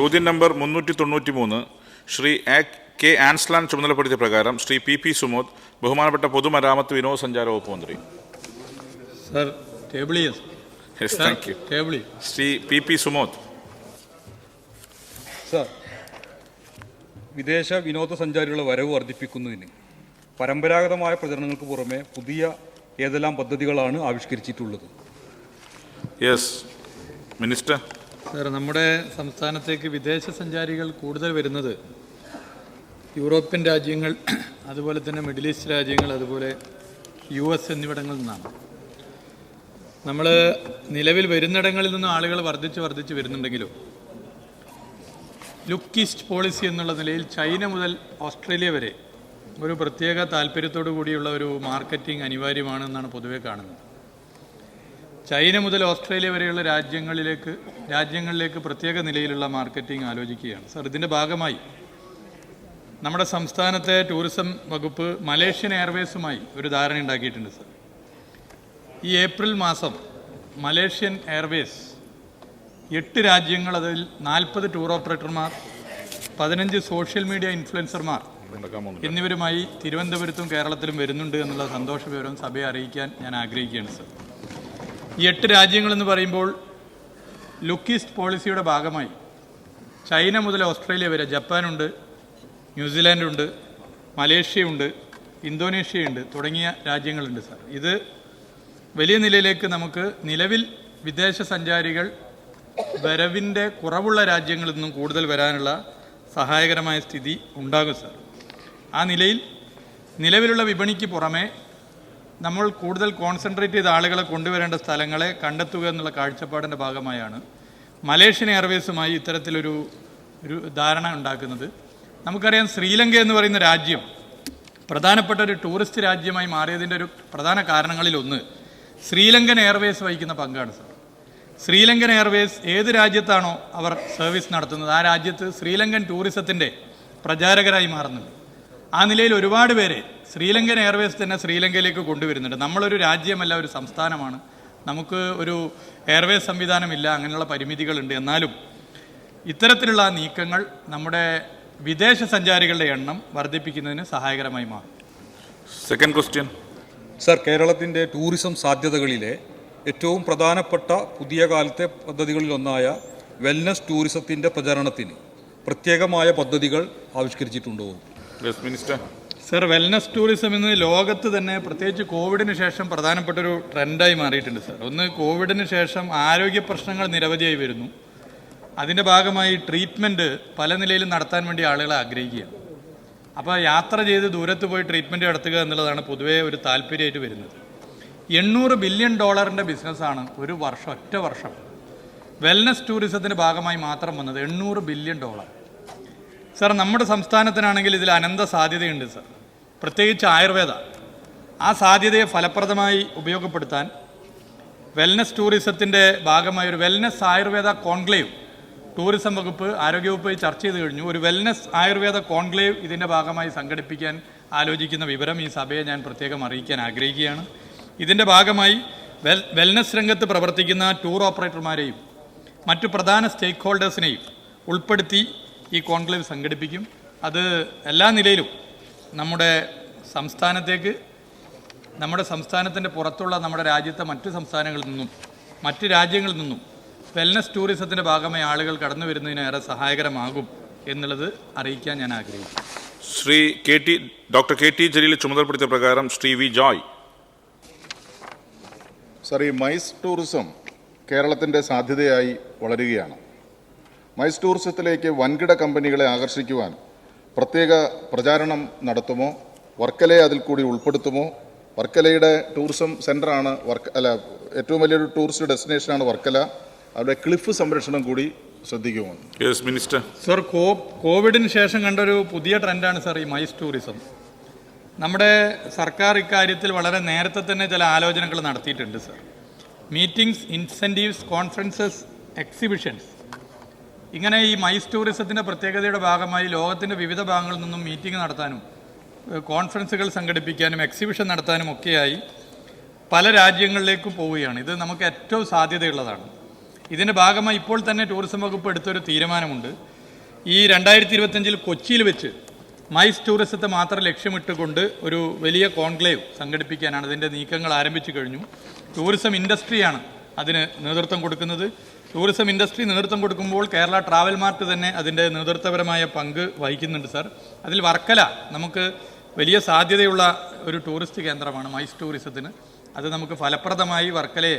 ചോദ്യം number 393 Shri K Anslan ചുമതലപ്പെടുത്തിയ പ്രകാരം Shri P Sumod, ബഹുമാനപ്പെട്ട പൊതുമരാമത്ത് വിനോദസഞ്ചാര വകുപ്പ് മന്ത്രി. Sir, table thank you. Shri P Sumod. Sir, വിദേശ വിനോദസഞ്ചാരികളുടെ വരവ് വർദ്ധിപ്പിക്കുന്നതിന് പരമ്പരാഗതമായ പ്രചരണങ്ങൾക്ക് പുറമെ പുതിയ ഏതെല്ലാം പദ്ധതികളാണ് ആവിഷ്കരിച്ചിട്ടുള്ളത്? Yes minister. സർ, നമ്മുടെ സംസ്ഥാനത്തേക്ക് വിദേശ സഞ്ചാരികൾ കൂടുതൽ വരുന്നത് യൂറോപ്യൻ രാജ്യങ്ങൾ, അതുപോലെ തന്നെ മിഡിൽ ഈസ്റ്റ് രാജ്യങ്ങൾ, അതുപോലെ US എന്നിവിടങ്ങളിൽ നിന്നാണ്. നമ്മൾ നിലവിൽ വരുന്നിടങ്ങളിൽ നിന്നും ആളുകൾ വർദ്ധിച്ച് വരുന്നുണ്ടെങ്കിലും ലുക്ക് ഈസ്റ്റ് പോളിസി എന്നുള്ള നിലയിൽ ചൈന മുതൽ ഓസ്ട്രേലിയ വരെ ഒരു പ്രത്യേക താല്പര്യത്തോടു കൂടിയുള്ള ഒരു മാർക്കറ്റിംഗ് അനിവാര്യമാണെന്നാണ് പൊതുവെ കാണുന്നത്. ചൈന മുതൽ ഓസ്ട്രേലിയ വരെയുള്ള രാജ്യങ്ങളിലേക്ക് പ്രത്യേക നിലയിലുള്ള മാർക്കറ്റിംഗ് ആലോചിക്കുകയാണ്. സർ, ഇതിൻ്റെ ഭാഗമായി നമ്മുടെ സംസ്ഥാനത്തെ ടൂറിസം വകുപ്പ് മലേഷ്യൻ എയർവേസുമായി ഒരു ധാരണ ഉണ്ടാക്കിയിട്ടുണ്ട്. സർ, ഈ ഏപ്രിൽ മാസം മലേഷ്യൻ എയർവേസ് 8 രാജ്യങ്ങൾ, അതിൽ 40 ടൂർ ഓപ്പറേറ്റർമാർ, 15 സോഷ്യൽ മീഡിയ ഇൻഫ്ലുവൻസർമാർ എന്നിവരുമായി തിരുവനന്തപുരത്തും കേരളത്തിലും വരുന്നുണ്ട് എന്നുള്ള സന്തോഷ വിവരം സഭയെ അറിയിക്കാൻ ഞാൻ ആഗ്രഹിക്കുകയാണ്. സർ, ഈ 8 രാജ്യങ്ങളെന്ന് പറയുമ്പോൾ ലുക്ക് ഈസ്റ്റ് പോളിസിയുടെ ഭാഗമായി ചൈന മുതൽ ഓസ്ട്രേലിയ വരെ ജപ്പാനുണ്ട്, ന്യൂസിലാൻഡുണ്ട്, മലേഷ്യയുണ്ട്, ഇന്തോനേഷ്യയുണ്ട് തുടങ്ങിയ രാജ്യങ്ങളുണ്ട്. സർ, ഇത് വലിയ നിലയിലേക്ക് നമുക്ക് നിലവിൽ വിദേശ സഞ്ചാരികൾ വരവിൻ്റെ കുറവുള്ള രാജ്യങ്ങളിൽ നിന്നും കൂടുതൽ വരാനുള്ള സഹായകരമായ സ്ഥിതി ഉണ്ടാകും. സർ, ആ നിലയിൽ നിലവിലുള്ള വിപണിക്ക് പുറമെ നമ്മൾ കൂടുതൽ കോൺസെൻട്രേറ്റ് ചെയ്ത ആളുകളെ കൊണ്ടുവരേണ്ട സ്ഥലങ്ങളെ കണ്ടെത്തുക എന്നുള്ള കാഴ്ചപ്പാടിൻ്റെ ഭാഗമായാണ് മലേഷ്യൻ എയർവേസുമായി ഇത്തരത്തിലൊരു ധാരണ ഉണ്ടാക്കുന്നത്. നമുക്കറിയാം, ശ്രീലങ്ക എന്ന് പറയുന്ന രാജ്യം പ്രധാനപ്പെട്ട ഒരു ടൂറിസ്റ്റ് രാജ്യമായി മാറിയതിൻ്റെ ഒരു പ്രധാന കാരണങ്ങളിലൊന്ന് ശ്രീലങ്കൻ എയർവേസ് വഹിക്കുന്ന പങ്കാണ്. സർ, ശ്രീലങ്കൻ എയർവേസ് ഏത് രാജ്യത്താണോ അവർ സർവീസ് നടത്തുന്നത് ആ രാജ്യത്ത് ശ്രീലങ്കൻ ടൂറിസത്തിൻ്റെ പ്രചാരകരായി മാറുന്നുണ്ട്. ആ നിലയിൽ ഒരുപാട് പേരെ ശ്രീലങ്കൻ എയർവേസ് തന്നെ ശ്രീലങ്കയിലേക്ക് കൊണ്ടുവരുന്നുണ്ട്. നമ്മളൊരു രാജ്യമല്ല, ഒരു സംസ്ഥാനമാണ്. നമുക്ക് ഒരു എയർവേസ് സംവിധാനമില്ല, അങ്ങനെയുള്ള പരിമിതികളുണ്ട്. എന്നാലും ഇത്തരത്തിലുള്ള നീക്കങ്ങൾ നമ്മുടെ വിദേശ സഞ്ചാരികളുടെ എണ്ണം വർദ്ധിപ്പിക്കുന്നതിന് സഹായകരമായി മാറും. Second question. സർ, കേരളത്തിൻ്റെ ടൂറിസം സാധ്യതകളിലെ ഏറ്റവും പ്രധാനപ്പെട്ട പുതിയ കാലത്തെ പദ്ധതികളിലൊന്നായ വെൽനസ് ടൂറിസത്തിൻ്റെ പ്രചരണത്തിന് പ്രത്യേകമായ പദ്ധതികൾ ആവിഷ്കരിച്ചിട്ടുണ്ടോ? Yes minister. Sir, wellness tourism ഇന്ന് ലോകത്ത് തന്നെ പ്രത്യേകിച്ച് കോവിഡിന് ശേഷം പ്രധാനപ്പെട്ടൊരു ട്രെൻഡായി മാറിയിട്ടുണ്ട്. സർ, ഒന്ന്, കോവിഡിന് ശേഷം ആരോഗ്യ പ്രശ്നങ്ങൾ നിരവധിയായി വരുന്നു. അതിൻ്റെ ഭാഗമായി ട്രീറ്റ്മെൻറ്റ് പല നിലയിലും നടത്താൻ വേണ്ടി ആളുകളെ ആഗ്രഹിക്കുകയാണ്. അപ്പോൾ യാത്ര ചെയ്ത് ദൂരത്ത് പോയി ട്രീറ്റ്മെൻറ്റ് നടത്തുക എന്നുള്ളതാണ് പൊതുവേ ഒരു താല്പര്യമായിട്ട് വരുന്നത്. $800 ബില്യൺ ബിസിനസ്സാണ് ഒരു വർഷം, ഒറ്റ വർഷം വെൽനസ് ടൂറിസത്തിൻ്റെ ഭാഗമായി മാത്രം വന്നത്. $800 ബില്യൺ. സർ, നമ്മുടെ സംസ്ഥാനത്തിനാണെങ്കിൽ ഇതിൽ അനന്ത സാധ്യതയുണ്ട്. സർ, പ്രത്യേകിച്ച് ആയുർവേദ. ആ സാധ്യതയെ ഫലപ്രദമായി ഉപയോഗപ്പെടുത്താൻ വെൽനസ് ടൂറിസത്തിൻ്റെ ഭാഗമായി ഒരു വെൽനസ് ആയുർവേദ കോൺക്ലേവ് ടൂറിസം വകുപ്പ്, ആരോഗ്യവകുപ്പ് ചർച്ച ചെയ്ത് കഴിഞ്ഞു. ഒരു വെൽനസ് ആയുർവേദ കോൺക്ലേവ് ഇതിൻ്റെ ഭാഗമായി സംഘടിപ്പിക്കാൻ ആലോചിക്കുന്ന വിവരം ഈ സഭയെ ഞാൻ പ്രത്യേകം അറിയിക്കാൻ ആഗ്രഹിക്കുകയാണ്. ഇതിൻ്റെ ഭാഗമായി വെൽനസ് രംഗത്ത് പ്രവർത്തിക്കുന്ന ടൂർ ഓപ്പറേറ്റർമാരെയും മറ്റു പ്രധാന സ്റ്റേക്ക് ഹോൾഡേഴ്സിനെയും ഉൾപ്പെടുത്തി ഈ കോൺക്ലേവ് സംഘടിപ്പിക്കും. അത് എല്ലാ നിലയിലും നമ്മുടെ സംസ്ഥാനത്തിൻ്റെ പുറത്തുള്ള നമ്മുടെ രാജ്യത്തെ മറ്റു സംസ്ഥാനങ്ങളിൽ നിന്നും മറ്റ് രാജ്യങ്ങളിൽ നിന്നും വെൽനസ് ടൂറിസത്തിൻ്റെ ഭാഗമായി ആളുകൾ കടന്നു വരുന്നതിന് ഏറെ സഹായകരമാകും എന്നുള്ളത് അറിയിക്കാൻ ഞാൻ ആഗ്രഹിക്കുന്നു. Shri doctor K T Jaleel ചുമതലപ്പെടുത്തിയ പ്രകാരം ശ്രീ വി ജോയ്. സർ, ഈ മൈസ് ടൂറിസം കേരളത്തിൻ്റെ സാധ്യതയായി വളരുകയാണ്. മൈസ് ടൂറിസത്തിലേക്ക് വൻകിട കമ്പനികളെ ആകർഷിക്കുവാൻ പ്രത്യേക പ്രചാരണം നടത്തുമോ? വർക്കലയെ അതിൽ കൂടി ഉൾപ്പെടുത്തുമോ? വർക്കലയുടെ ടൂറിസം സെൻ്ററാണ് ഏറ്റവും വലിയൊരു ടൂറിസ്റ്റ് ഡെസ്റ്റിനേഷനാണ് വർക്കല. അവിടെ ക്ലിഫ് സംരക്ഷണം കൂടി ശ്രദ്ധിക്കുമോ? Yes minister. സർ, കോവിഡിന് ശേഷം കണ്ടൊരു പുതിയ ട്രെൻഡാണ് സർ ഈ മൈസ് ടൂറിസം. നമ്മുടെ സർക്കാർ ഇക്കാര്യത്തിൽ വളരെ നേരത്തെ തന്നെ ചില ആലോചനകൾ നടത്തിയിട്ടുണ്ട്. Sir, meetings, incentives, conferences, exhibitions, ഇങ്ങനെ ഈ മൈസ് ടൂറിസത്തിൻ്റെ പ്രത്യേകതയുടെ ഭാഗമായി ലോകത്തിൻ്റെ വിവിധ ഭാഗങ്ങളിൽ നിന്നും മീറ്റിംഗ് നടത്താനും കോൺഫറൻസുകൾ സംഘടിപ്പിക്കാനും എക്സിബിഷൻ നടത്താനും ഒക്കെയായി പല രാജ്യങ്ങളിലേക്കും പോവുകയാണ്. ഇത് നമുക്ക് ഏറ്റവും സാധ്യതയുള്ളതാണ്. ഇതിൻ്റെ ഭാഗമായി ഇപ്പോൾ തന്നെ ടൂറിസം വകുപ്പ് എടുത്തൊരു തീരുമാനമുണ്ട്. ഈ 2025 കൊച്ചിയിൽ വെച്ച് മൈസ് ടൂറിസത്തെ മാത്രം ലക്ഷ്യമിട്ടുകൊണ്ട് ഒരു വലിയ കോൺക്ലേവ് സംഘടിപ്പിക്കാനാണ് അതിൻ്റെ നീക്കങ്ങൾ ആരംഭിച്ചു കഴിഞ്ഞു. ടൂറിസം ഇൻഡസ്ട്രിയാണ് അതിന് നേതൃത്വം കൊടുക്കുന്നത്. ടൂറിസം ഇൻഡസ്ട്രി നേതൃത്വം കൊടുക്കുമ്പോൾ കേരള ട്രാവൽ മാർട്ട് തന്നെ അതിൻ്റെ നേതൃത്വപരമായ പങ്ക് വഹിക്കുന്നുണ്ട് സാർ. അതിൽ വർക്കല നമുക്ക് വലിയ സാധ്യതയുള്ള ഒരു ടൂറിസ്റ്റ് കേന്ദ്രമാണ് മൈസ് ടൂറിസത്തിന്. അത് നമുക്ക് ഫലപ്രദമായി വർക്കലയെ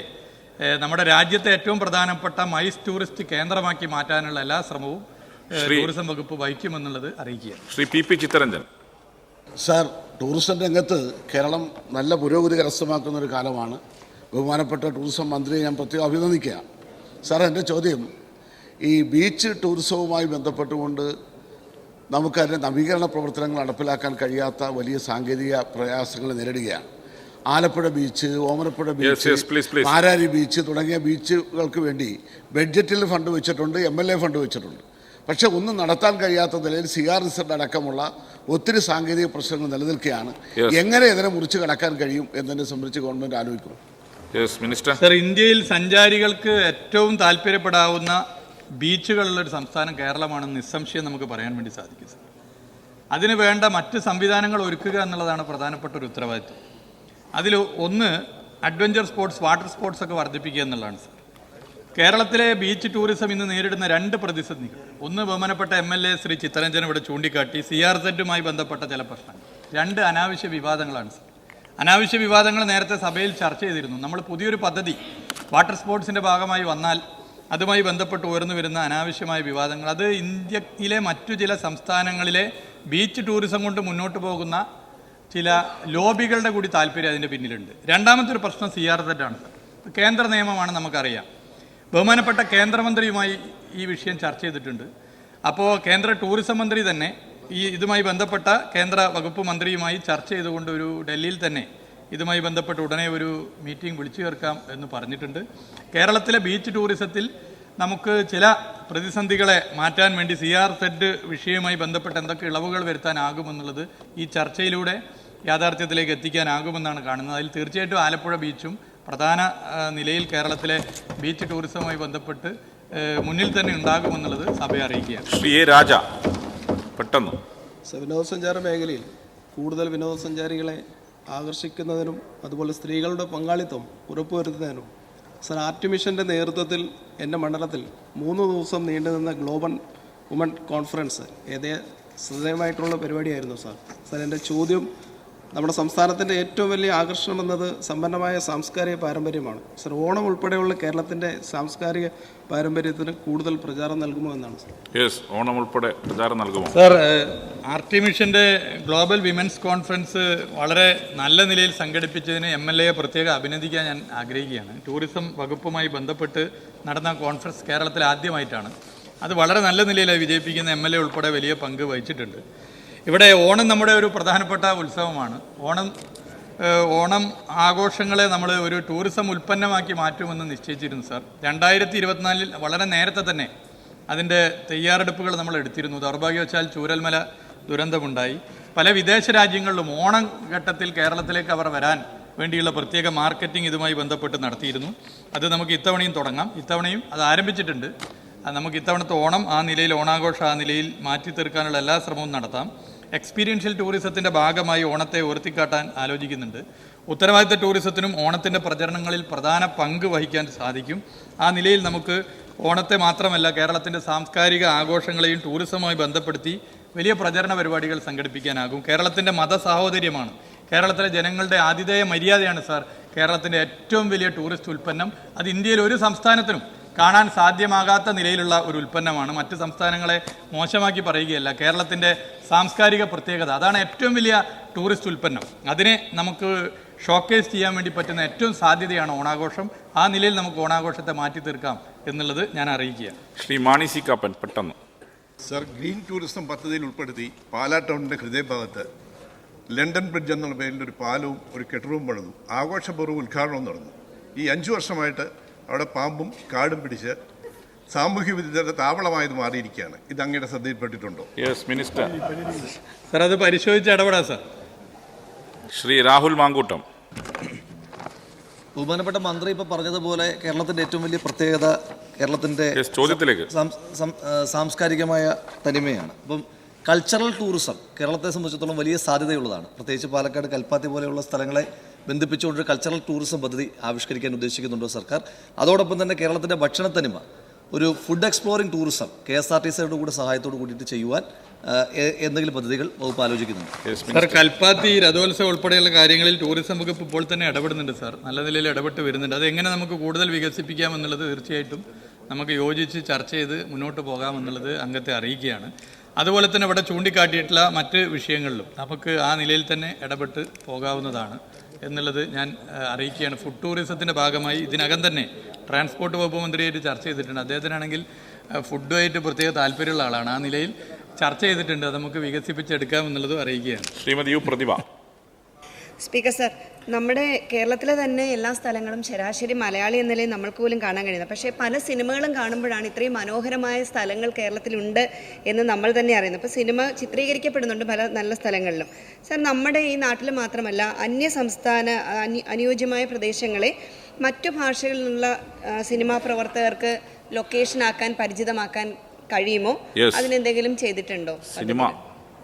നമ്മുടെ രാജ്യത്തെ ഏറ്റവും പ്രധാനപ്പെട്ട മൈസ് ടൂറിസ്റ്റ് കേന്ദ്രമാക്കി മാറ്റാനുള്ള എല്ലാ ശ്രമവും ടൂറിസം വകുപ്പ് വഹിക്കുമെന്നുള്ളത് അറിയിക്കുക. Shri PP Chittaranjan. Sir, tourism രംഗത്ത് കേരളം നല്ല പുരോഗതി കരസ്ഥമാക്കുന്ന ഒരു കാലമാണ്. ബഹുമാനപ്പെട്ട ടൂറിസം മന്ത്രിയെ ഞാൻ പ്രത്യേകം അഭിനന്ദിക്കുക. സാർ, എൻ്റെ ചോദ്യം ഈ ബീച്ച് ടൂറിസവുമായി ബന്ധപ്പെട്ടുകൊണ്ട് നമുക്കതിൻ്റെ നവീകരണ പ്രവർത്തനങ്ങൾ നടപ്പിലാക്കാൻ കഴിയാത്ത വലിയ സാങ്കേതിക പ്രയാസങ്ങൾ നേരിടുകയാണ്. Alappuzha beach, Omanappuzha beach, Marari beach തുടങ്ങിയ ബീച്ചുകൾക്ക് വേണ്ടി ബഡ്ജറ്റിൽ ഫണ്ട് വെച്ചിട്ടുണ്ട്, MLA ഫണ്ട് വെച്ചിട്ടുണ്ട്. പക്ഷേ ഒന്നും നടത്താൻ കഴിയാത്ത നിലയിൽ CRZ അടക്കമുള്ള ഒത്തിരി സാങ്കേതിക പ്രശ്നങ്ങൾ നിലനിൽക്കുകയാണ്. എങ്ങനെ ഇതിനെ മുറിച്ച് കടക്കാൻ കഴിയും എന്നതിനെ സംബന്ധിച്ച് ഗവൺമെൻറ് ആലോചിക്കുന്നു. സർ, ഇന്ത്യയിൽ സഞ്ചാരികൾക്ക് ഏറ്റവും താല്പര്യപ്പെടാവുന്ന ബീച്ചുകളുള്ളൊരു സംസ്ഥാനം കേരളമാണെന്ന് നിസ്സംശയം നമുക്ക് പറയാൻ വേണ്ടി സാധിക്കും സർ. അതിന് വേണ്ട മറ്റ് സംവിധാനങ്ങൾ ഒരുക്കുക എന്നുള്ളതാണ് പ്രധാനപ്പെട്ട ഒരു ഉത്തരവാദിത്വം. അതിൽ ഒന്ന് അഡ്വഞ്ചർ സ്പോർട്സ്, വാട്ടർ സ്പോർട്സ് ഒക്കെ വർദ്ധിപ്പിക്കുക എന്നുള്ളതാണ് സർ. കേരളത്തിലെ ബീച്ച് ടൂറിസം ഇന്ന് നേരിടുന്ന 2 പ്രതിസന്ധികൾ. ഒന്ന് ബഹുമാനപ്പെട്ട MLA ശ്രീ ചിത്തരഞ്ജൻ ഇവിടെ ചൂണ്ടിക്കാട്ടി CRZുമായി ബന്ധപ്പെട്ട ചില പ്രശ്നങ്ങൾ. 2 അനാവശ്യ വിവാദങ്ങളാണ് സർ. അനാവശ്യ വിവാദങ്ങൾ നേരത്തെ സഭയിൽ ചർച്ച ചെയ്തിരുന്നു. നമ്മൾ പുതിയൊരു പദ്ധതി വാട്ടർ സ്പോർട്സിൻ്റെ ഭാഗമായി വന്നാൽ അതുമായി ബന്ധപ്പെട്ട് ഉയർന്നു വരുന്ന അനാവശ്യമായ വിവാദങ്ങൾ, അത് ഇന്ത്യയിലെ മറ്റു ചില സംസ്ഥാനങ്ങളിലെ ബീച്ച് ടൂറിസം കൊണ്ട് മുന്നോട്ട് പോകുന്ന ചില ലോബികളുടെ കൂടി താല്പര്യം അതിൻ്റെ പിന്നിലുണ്ട്. രണ്ടാമത്തെ ഒരു പ്രശ്നം CRZ ആണ് സർ. കേന്ദ്ര നിയമമാണ്, നമുക്കറിയാം. ബഹുമാനപ്പെട്ട കേന്ദ്രമന്ത്രിയുമായി ഈ വിഷയം ചർച്ച ചെയ്തിട്ടുണ്ട്. അപ്പോൾ കേന്ദ്ര ടൂറിസം മന്ത്രി തന്നെ ഇതുമായി ബന്ധപ്പെട്ട കേന്ദ്ര വകുപ്പ് മന്ത്രിയുമായി ചർച്ച ചെയ്തുകൊണ്ട് ഒരു ഡൽഹിയിൽ തന്നെ ഇതുമായി ബന്ധപ്പെട്ട് ഉടനെ ഒരു മീറ്റിംഗ് വിളിച്ചു ചേർക്കാം എന്ന് പറഞ്ഞിട്ടുണ്ട്. കേരളത്തിലെ ബീച്ച് ടൂറിസത്തിൽ നമുക്ക് ചില പ്രതിസന്ധികളെ മാറ്റാൻ വേണ്ടി CRZ വിഷയവുമായി ബന്ധപ്പെട്ട് എന്തൊക്കെ ഇളവുകൾ വരുത്താനാകുമെന്നുള്ളത് ഈ ചർച്ചയിലൂടെ യാഥാർത്ഥ്യത്തിലേക്ക് എത്തിക്കാനാകുമെന്നാണ് കാണുന്നത്. അതിൽ തീർച്ചയായിട്ടും ആലപ്പുഴ ബീച്ചും പ്രധാന നിലയിൽ കേരളത്തിലെ ബീച്ച് ടൂറിസവുമായി ബന്ധപ്പെട്ട് മുന്നിൽ തന്നെ ഉണ്ടാകുമെന്നുള്ളത് സഭയെ അറിയിക്കുകയാണ്. ശ്രീ A. രാജ, പെട്ടെന്ന്. വിനോദസഞ്ചാര മേഖലയിൽ കൂടുതൽ വിനോദസഞ്ചാരികളെ ആകർഷിക്കുന്നതിനും അതുപോലെ സ്ത്രീകളുടെ പങ്കാളിത്തം ഉറപ്പുവരുത്തുന്നതിനും സർ, ആർട്ടിമിഷൻ്റെ നേതൃത്വത്തിൽ എൻ്റെ മണ്ഡലത്തിൽ 3 ദിവസം നീണ്ടുനിന്ന ഗ്ലോബൽ വുമൺ കോൺഫറൻസ് ശ്രദ്ധേയമായിട്ടുള്ള പരിപാടിയായിരുന്നു സാർ. സാർ, എൻ്റെ ചോദ്യം, നമ്മുടെ സംസ്ഥാനത്തിൻ്റെ ഏറ്റവും വലിയ ആകർഷണം എന്നത് സമ്പന്നമായ സാംസ്കാരിക പാരമ്പര്യമാണ്. സർ, ഓണം ഉൾപ്പെടെയുള്ള കേരളത്തിൻ്റെ സാംസ്കാരിക പാരമ്പര്യത്തിന് കൂടുതൽ പ്രചാരം നൽകുമോ എന്നാണ് സർ. ഓണം ഉൾപ്പെടെ പ്രചാരം നൽകുമോ സാർ? ആർട്ടിമിഷൻ്റെ ഗ്ലോബൽ വിമൻസ് കോൺഫറൻസ് വളരെ നല്ല നിലയിൽ സംഘടിപ്പിച്ചതിന് MLAയെ പ്രത്യേകം അഭിനന്ദിക്കാൻ ഞാൻ ആഗ്രഹിക്കുകയാണ്. ടൂറിസം വകുപ്പുമായി ബന്ധപ്പെട്ട് നടന്ന കോൺഫറൻസ് കേരളത്തിൽ ആദ്യമായിട്ടാണ്. അത് വളരെ നല്ല നിലയിലായി വിജയിപ്പിക്കുന്ന MLA ഉൾപ്പെടെ വലിയ പങ്ക് വഹിച്ചിട്ടുണ്ട്. ഇവിടെ ഓണം നമ്മുടെ ഒരു പ്രധാനപ്പെട്ട ഉത്സവമാണ്. ഓണം ആഘോഷങ്ങളെ നമ്മൾ ഒരു ടൂറിസം ഉൽപ്പന്നമാക്കി മാറ്റുമെന്ന് നിശ്ചയിച്ചിരുന്നു സാർ. 2024 വളരെ നേരത്തെ തന്നെ അതിൻ്റെ തയ്യാറെടുപ്പുകൾ നമ്മൾ എടുത്തിരുന്നു. ദൗർഭാഗ്യവശാൽ ചൂരൽമല ദുരന്തമുണ്ടായി. പല വിദേശ രാജ്യങ്ങളിലും ഓണം ഘട്ടത്തിൽ കേരളത്തിലേക്ക് അവർ വരാൻ വേണ്ടിയുള്ള പ്രത്യേക മാർക്കറ്റിംഗ് ഇതുമായി ബന്ധപ്പെട്ട് നടത്തിയിരുന്നു. അത് നമുക്ക് ഇത്തവണയും തുടങ്ങാം. ഇത്തവണയും അത് ആരംഭിച്ചിട്ടുണ്ട്. നമുക്ക് ഇത്തവണത്തെ ഓണം ആ നിലയിൽ, ഓണാഘോഷം ആ നിലയിൽ മാറ്റി തീർക്കാനുള്ള എല്ലാ ശ്രമവും നടത്താം. എക്സ്പീരിയൻഷ്യൽ ടൂറിസത്തിൻ്റെ ഭാഗമായി ഓണത്തെ ഉയർത്തിക്കാട്ടാൻ ആലോചിക്കുന്നുണ്ട്. ഉത്തരവാദിത്ത ടൂറിസത്തിനും ഓണത്തിൻ്റെ പ്രചരണങ്ങളിൽ പ്രധാന പങ്ക് വഹിക്കാൻ സാധിക്കും. ആ നിലയിൽ നമുക്ക് ഓണത്തെ മാത്രമല്ല കേരളത്തിൻ്റെ സാംസ്കാരിക ആഘോഷങ്ങളെയും ടൂറിസവുമായി ബന്ധപ്പെടുത്തി വലിയ പ്രചരണ പരിപാടികൾ സംഘടിപ്പിക്കാനാകും. കേരളത്തിൻ്റെ മതസാഹോദര്യമാണ്, കേരളത്തിലെ ജനങ്ങളുടെ ആതിഥേയ മര്യാദയാണ് സാർ കേരളത്തിൻ്റെ ഏറ്റവും വലിയ ടൂറിസ്റ്റ് ഉൽപ്പന്നം. അത് ഇന്ത്യയിൽ ഒരു സംസ്ഥാനത്തിനും കാണാൻ സാധ്യമാകാത്ത നിലയിലുള്ള ഒരു ഉൽപ്പന്നമാണ്. മറ്റ് സംസ്ഥാനങ്ങളെ മോശമാക്കി പറയുകയല്ല, കേരളത്തിൻ്റെ സാംസ്കാരിക പ്രത്യേകത അതാണ് ഏറ്റവും വലിയ ടൂറിസ്റ്റ് ഉൽപ്പന്നം. അതിനെ നമുക്ക് ഷോക്കേസ് ചെയ്യാൻ വേണ്ടി പറ്റുന്ന ഏറ്റവും സാധ്യതയാണ് ഓണാഘോഷം. ആ നിലയിൽ നമുക്ക് ഓണാഘോഷത്തെ മാറ്റി തീർക്കാം എന്നുള്ളത് ഞാൻ അറിയിക്കുക. ശ്രീ മാണി സി കാപ്പൻ, പെട്ടെന്ന്. സർ, ഗ്രീൻ ടൂറിസം പദ്ധതിയിൽ ഉൾപ്പെടുത്തി പാലാ ടൗണിൻ്റെ ഹൃദയഭാഗത്ത് ലണ്ടൻ ബ്രിഡ്ജ് എന്നുള്ള പേരിൽ ഒരു പാലവും ഒരു കെട്ടിടവും പണിതു. ആഘോഷപൂർവ്വം ഉദ്ഘാടനവും നടന്നു. ഈ 5 വർഷമായിട്ട് അവിടെ പാമ്പും കാടും പിടിച്ച് സാമൂഹ്യ വിരുദ്ധരുടെ താവളമായത് മാറിയിരിക്കുകയാണ്. ഇത് അങ്ങയുടെ ശ്രദ്ധയിൽപ്പെട്ടിട്ടുണ്ടോ? മിനിസ്റ്റർ. സാർ, അത് പരിശോധിച്ച് ഇടപെടാം സാർ. ശ്രീ രാഹുൽ മാങ്കൂട്ടം. ബഹുമാനപ്പെട്ട മന്ത്രി ഇപ്പോൾ പറഞ്ഞതുപോലെ കേരളത്തിൻ്റെ ഏറ്റവും വലിയ പ്രത്യേകത കേരളത്തിൻ്റെ ചോദ്യത്തിലേക്ക് സാംസ്കാരികമായ തനിമയാണ്. അപ്പം കൾച്ചറൽ ടൂറിസം കേരളത്തെ സംബന്ധിച്ചിടത്തോളം വലിയ സാധ്യതയുള്ളതാണ്. പ്രത്യേകിച്ച് പാലക്കാട് കൽപ്പാത്തി പോലെയുള്ള സ്ഥലങ്ങളെ ബന്ധിപ്പിച്ചുകൊണ്ടൊരു കൾച്ചറൽ ടൂറിസം പദ്ധതി ആവിഷ്കരിക്കാൻ ഉദ്ദേശിക്കുന്നുണ്ടോ സർക്കാർ? അതോടൊപ്പം തന്നെ കേരളത്തിൻ്റെ ഭക്ഷണത്തനിമ ഒരു ഫുഡ് എക്സ്പ്ലോറിംഗ് ടൂറിസം KSRTCയുടെ കൂടെ സഹായത്തോട് കൂടിയിട്ട് ചെയ്യുവാൻ എന്തെങ്കിലും പദ്ധതികൾ വകുപ്പ് ആലോചിക്കുന്നുണ്ട്? സാർ, കൽപ്പാത്തി രഥോത്സവം ഉൾപ്പെടെയുള്ള കാര്യങ്ങളിൽ ടൂറിസം വകുപ്പ് ഇപ്പോൾ തന്നെ ഇടപെടുന്നുണ്ട് സാർ, നല്ല നിലയിൽ ഇടപെട്ട് വരുന്നുണ്ട്. അതെങ്ങനെ നമുക്ക് കൂടുതൽ വികസിപ്പിക്കാമെന്നുള്ളത് തീർച്ചയായിട്ടും നമുക്ക് യോജിച്ച് ചർച്ച ചെയ്ത് മുന്നോട്ട് പോകാമെന്നുള്ളത് അംഗത്തെ അറിയിക്കുകയാണ്. അതുപോലെ തന്നെ ഇവിടെ ചൂണ്ടിക്കാട്ടിയിട്ടുള്ള മറ്റ് വിഷയങ്ങളിലും നമുക്ക് ആ നിലയിൽ തന്നെ ഇടപെട്ട് പോകാവുന്നതാണ് എന്നുള്ളത് ഞാൻ അറിയിക്കുകയാണ്. ഫുഡ് ടൂറിസത്തിൻ്റെ ഭാഗമായി ഇതിനകം തന്നെ ട്രാൻസ്പോർട്ട് വകുപ്പ് മന്ത്രിയായിട്ട് ചർച്ച ചെയ്തിട്ടുണ്ട്. അദ്ദേഹത്തിനാണെങ്കിൽ ഫുഡുമായിട്ട് പ്രത്യേക താല്പര്യമുള്ള ആളാണ്. ആ നിലയിൽ ചർച്ച ചെയ്തിട്ടുണ്ട്. അത് നമുക്ക് വികസിപ്പിച്ചെടുക്കാമെന്നുള്ളതും അറിയിക്കുകയാണ്. ശ്രീമതി യു പ്രതിഭ. സ്പീക്കർ സർ, നമ്മുടെ കേരളത്തിലെ തന്നെ എല്ലാ സ്ഥലങ്ങളും ശരാശരി മലയാളി എന്ന നിലയിൽ നമ്മൾക്ക് പോലും കാണാൻ കഴിയുന്നത്. പക്ഷേ പല സിനിമകളും കാണുമ്പോഴാണ് ഇത്രയും മനോഹരമായ സ്ഥലങ്ങൾ കേരളത്തിലുണ്ട് എന്ന് നമ്മൾ തന്നെ അറിയുന്നത്. ഇപ്പോൾ സിനിമ ചിത്രീകരിക്കപ്പെടുന്നുണ്ട് പല നല്ല സ്ഥലങ്ങളിലും. സർ, നമ്മുടെ ഈ നാട്ടിൽ മാത്രമല്ല അന്യ സംസ്ഥാന അനുയോജ്യമായ പ്രദേശങ്ങളെ മറ്റു ഭാഷകളിൽ നിന്നുള്ള സിനിമാ പ്രവർത്തകർക്ക് ലൊക്കേഷനാക്കാൻ പരിചിതമാക്കാൻ കഴിയുമോ? അതിനെന്തെങ്കിലും ചെയ്തിട്ടുണ്ടോ?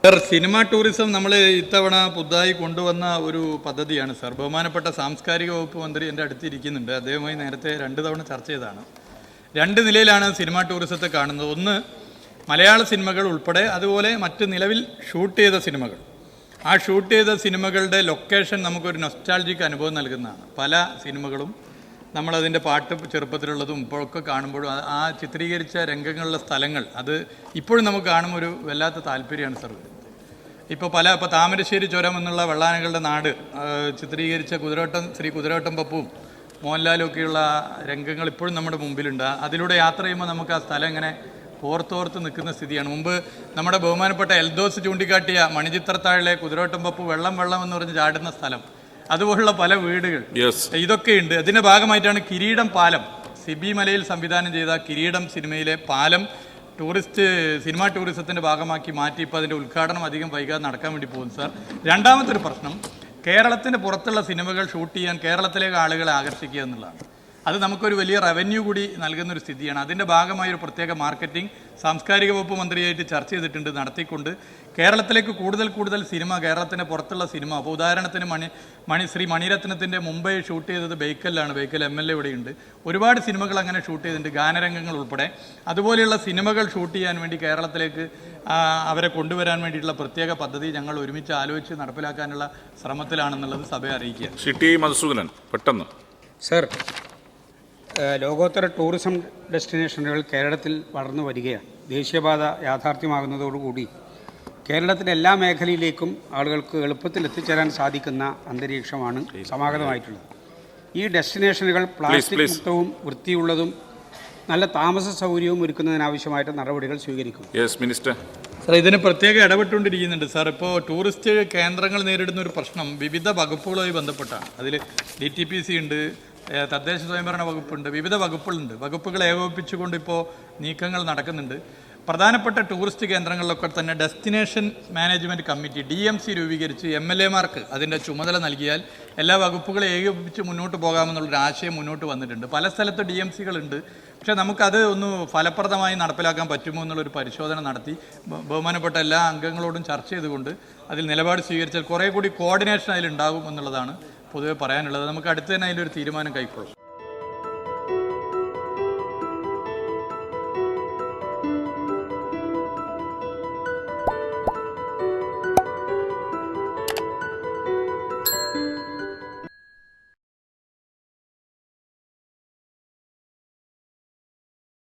സർ, സിനിമ ടൂറിസം നമ്മൾ ഇത്തവണ പുതുതായി കൊണ്ടുവന്ന ഒരു പദ്ധതിയാണ് സാർ. ബഹുമാനപ്പെട്ട സാംസ്കാരിക വകുപ്പ് മന്ത്രി എൻ്റെ അടുത്തിരിക്കുന്നുണ്ട്. അദ്ദേഹവുമായി നേരത്തെ 2 തവണ ചർച്ച ചെയ്തതാണ്. 2 നിലയിലാണ് സിനിമ ടൂറിസത്തെ കാണുന്നത്. ഒന്ന്, മലയാള സിനിമകൾ ഉൾപ്പെടെ അതുപോലെ മറ്റ് നിലവിൽ ഷൂട്ട് ചെയ്ത സിനിമകൾ. ആ ഷൂട്ട് ചെയ്ത സിനിമകളുടെ ലൊക്കേഷൻ നമുക്കൊരു നൊസ്റ്റാൾജിക് അനുഭവം നൽകുന്നതാണ്. പല സിനിമകളും നമ്മളതിൻ്റെ പാട്ട് ചെറുപ്പത്തിലുള്ളതും ഇപ്പോഴൊക്കെ കാണുമ്പോഴും ആ ചിത്രീകരിച്ച രംഗങ്ങളിലെ സ്ഥലങ്ങൾ അത് ഇപ്പോഴും നമുക്ക് കാണുമ്പോൾ ഒരു വല്ലാത്ത താല്പര്യമാണ് സാർ. ഇപ്പോൾ താമരശ്ശേരി ചുരം എന്നുള്ള വെള്ളാനകളുടെ നാട് ചിത്രീകരിച്ച ശ്രീ കുതിരവട്ടം പപ്പുവും മോഹൻലാലും ഒക്കെയുള്ള രംഗങ്ങൾ ഇപ്പോഴും നമ്മുടെ മുമ്പിലുണ്ട്. അതിലൂടെ യാത്ര ചെയ്യുമ്പോൾ നമുക്ക് ആ സ്ഥലം ഇങ്ങനെ ഓർത്തോർത്ത് നിൽക്കുന്ന സ്ഥിതിയാണ്. മുമ്പ് നമ്മുടെ ബഹുമാനപ്പെട്ട എൽദോസ് ചൂണ്ടിക്കാട്ടിയ മണിച്ചിത്രത്താഴിലെ കുതിരവട്ടം പപ്പു വെള്ളം എന്ന് പറഞ്ഞ് ചാടുന്ന സ്ഥലം, അതുപോലുള്ള പല വീടുകൾ ഇതൊക്കെയുണ്ട്. അതിൻ്റെ ഭാഗമായിട്ടാണ് കിരീടം പാലം, സിബി മലയിൽ സംവിധാനം ചെയ്ത കിരീടം സിനിമയിലെ പാലം സിനിമാ ടൂറിസത്തിൻ്റെ ഭാഗമാക്കി മാറ്റി ഇപ്പോൾ അതിൻ്റെ ഉദ്ഘാടനം അധികം വൈകാതെ നടക്കാൻ വേണ്ടി പോകുന്നു സാർ. രണ്ടാമത്തെ ഒരു പ്രശ്നം, കേരളത്തിന് പുറത്തുള്ള സിനിമകൾ ഷൂട്ട് ചെയ്യാൻ കേരളത്തിലേക്ക് ആളുകളെ ആകർഷിക്കുക എന്നുള്ളതാണ്. അത് നമുക്കൊരു വലിയ റവന്യൂ കൂടി നൽകുന്നൊരു സ്ഥിതിയാണ്. അതിൻ്റെ ഭാഗമായി ഒരു പ്രത്യേക മാർക്കറ്റിംഗ് സാംസ്കാരിക വകുപ്പ് മന്ത്രിയായിട്ട് ചർച്ച ചെയ്തിട്ടുണ്ട്, നടത്തിക്കൊണ്ട് കേരളത്തിലേക്ക് കൂടുതൽ സിനിമ, കേരളത്തിന് പുറത്തുള്ള സിനിമ. അപ്പോൾ ഉദാഹരണത്തിന് ശ്രീ മണിരത്നത്തിൻ്റെ മുംബൈ ഷൂട്ട് ചെയ്തത് ബേക്കലിലാണ്. ബേക്കൽ MLA ഇവിടെയുണ്ട്. ഒരുപാട് സിനിമകൾ അങ്ങനെ ഷൂട്ട് ചെയ്തിട്ടുണ്ട്, ഗാനരംഗങ്ങൾ ഉൾപ്പെടെ. അതുപോലെയുള്ള സിനിമകൾ ഷൂട്ട് ചെയ്യാൻ വേണ്ടി കേരളത്തിലേക്ക് അവരെ കൊണ്ടുവരാൻ വേണ്ടിയിട്ടുള്ള പ്രത്യേക പദ്ധതി ഞങ്ങൾ ഒരുമിച്ച് ആലോചിച്ച് നടപ്പിലാക്കാനുള്ള ശ്രമത്തിലാണെന്നുള്ളത് സഭയെ അറിയിക്കുക. ശ്രീ ടി മധുസൂദനൻ പെട്ടെന്ന്. സർ, ലോകോത്തര ടൂറിസം ഡെസ്റ്റിനേഷനുകൾ കേരളത്തിൽ വളർന്നു വരികയാണ്. ദേശീയപാത യാഥാർത്ഥ്യമാകുന്നതോടുകൂടി കേരളത്തിലെ എല്ലാ മേഖലയിലേക്കും ആളുകൾക്ക് എളുപ്പത്തിൽ എത്തിച്ചേരാൻ സാധിക്കുന്ന അന്തരീക്ഷമാണ് സമാഗതമായിട്ടുള്ളത്. ഈ ഡെസ്റ്റിനേഷനുകൾ പ്ലാസ്റ്റിക് മുക്തവും വൃത്തിയുള്ളതും നല്ല താമസ സൗകര്യവും ഒരുക്കുന്നതിനാവശ്യമായിട്ട് നടപടികൾ സ്വീകരിക്കും. സാർ, ഇതിന് പ്രത്യേകം ഇടപെട്ടുകൊണ്ടിരിക്കുന്നുണ്ട് സാർ. ഇപ്പോൾ ടൂറിസ്റ്റ് കേന്ദ്രങ്ങൾ നേരിടുന്ന ഒരു പ്രശ്നം വിവിധ വകുപ്പുകളുമായി ബന്ധപ്പെട്ടാണ്. അതിൽ DTPC ഉണ്ട്, തദ്ദേശ സ്വയംഭരണ വകുപ്പുണ്ട്, വിവിധ വകുപ്പുകളുണ്ട്. വകുപ്പുകൾ ഏകോപിപ്പിച്ചുകൊണ്ട് ഇപ്പോൾ നീക്കങ്ങൾ നടക്കുന്നുണ്ട്. പ്രധാനപ്പെട്ട ടൂറിസ്റ്റ് കേന്ദ്രങ്ങളിലൊക്കെ തന്നെ ഡെസ്റ്റിനേഷൻ മാനേജ്മെൻറ്റ് കമ്മിറ്റി DMC രൂപീകരിച്ച് MLA-മാർക്ക് അതിൻ്റെ ചുമതല നൽകിയാൽ എല്ലാ വകുപ്പുകളെ ഏകോപിപ്പിച്ച് മുന്നോട്ട് പോകാമെന്നുള്ളൊരു ആശയം മുന്നോട്ട് വന്നിട്ടുണ്ട്. പല സ്ഥലത്ത് DMC-കളുണ്ട്. പക്ഷേ നമുക്കത് ഒന്ന് ഫലപ്രദമായി നടപ്പിലാക്കാൻ പറ്റുമോ എന്നുള്ളൊരു പരിശോധന നടത്തി ബഹുമാനപ്പെട്ട എല്ലാ അംഗങ്ങളോടും ചർച്ച ചെയ്തുകൊണ്ട് അതിൽ നിലപാട് സ്വീകരിച്ചാൽ കുറേ കൂടി കോർഡിനേഷൻ അതിലുണ്ടാകും എന്നുള്ളതാണ് പൊതുവെ പറയാനുള്ളത്. നമുക്ക് അടുത്ത് തന്നെ അതിലൊരു തീരുമാനം കൈക്കൊള്ളും.